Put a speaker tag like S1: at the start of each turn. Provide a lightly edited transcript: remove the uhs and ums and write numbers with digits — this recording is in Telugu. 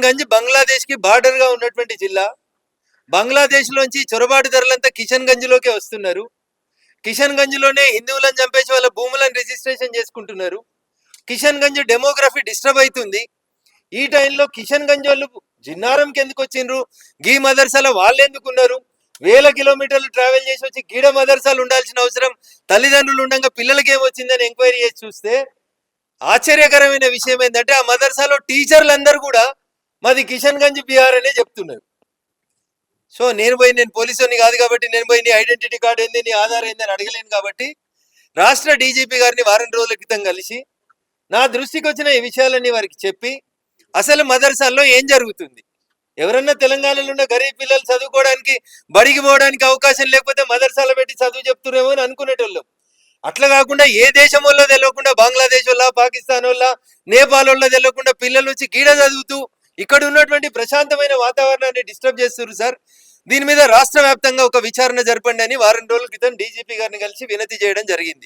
S1: గంజ్ బంగ్లాదేశ్ కి బార్డర్ గా ఉన్నటువంటి జిల్లా. బంగ్లాదేశ్ లోంచి చొరబాటుదారులంతా కిషన్ గంజ్ లోకే వస్తున్నారు. కిషన్ గంజ్ లోనే హిందువులను చంపేసి వాళ్ళ భూములను రిజిస్ట్రేషన్ చేసుకుంటున్నారు. కిషన్ గంజ్ డెమోగ్రఫీ డిస్టర్బ్ అవుతుంది. ఈ టైంలో కిషన్ గంజ్ వాళ్ళు జిన్నారంకి ఎందుకు వచ్చిండ్రు, గీ మదర్సాల వాళ్ళు ఎందుకున్నారు, వేల కిలోమీటర్లు ట్రావెల్ చేసి వచ్చి గీడ మదర్సాలు ఉండాల్సిన అవసరం తల్లిదండ్రులు ఉండగా పిల్లలకి ఏమొచ్చిందని ఎంక్వైరీ చేసి చూస్తే ఆశ్చర్యకరమైన విషయం ఏంటంటే ఆ మదర్సాలో టీచర్లు అందరూ కూడా మాది కిషన్ గంజ్ బీహార్ అనే చెప్తున్నారు. సో నేను పోలీసుని కాదు కాబట్టి నేను పోయి నీ ఐడెంటిటీ కార్డు ఏంది, నీ ఆధార్ ఏంది అని అడగలేను కాబట్టి రాష్ట్ర డీజీపీ గారిని వారం రోజుల క్రితం కలిసి నా దృష్టికి వచ్చిన ఈ విషయాలన్నీ వారికి చెప్పి అసలు మదర్సాల్లో ఏం జరుగుతుంది, ఎవరన్నా తెలంగాణలో ఉన్న గరీబ్ పిల్లలు చదువుకోవడానికి బడికి పోవడానికి అవకాశం లేకపోతే మదర్సాలో పెట్టి చదువు చెప్తున్నారేమో అని అనుకునేటోళ్ళం. అట్లా కాకుండా ఏ దేశం వల్ల తెలియకుండా బంగ్లాదేశ్ వల్ల, పాకిస్తాన్ వల్ల, నేపాల్ వల్ల తెలియకుండా పిల్లలు వచ్చి గీడ చదువుతూ ఇక్కడ ఉన్నటువంటి ప్రశాంతమైన వాతావరణాన్ని డిస్టర్బ్ చేస్తున్నారు సార్. దీని మీద రాష్ట్ర వ్యాప్తంగా ఒక విచారణ జరపండి అని వారం రోజుల క్రితం డీజీపీ గారిని కలిసి వినతి చేయడం జరిగింది.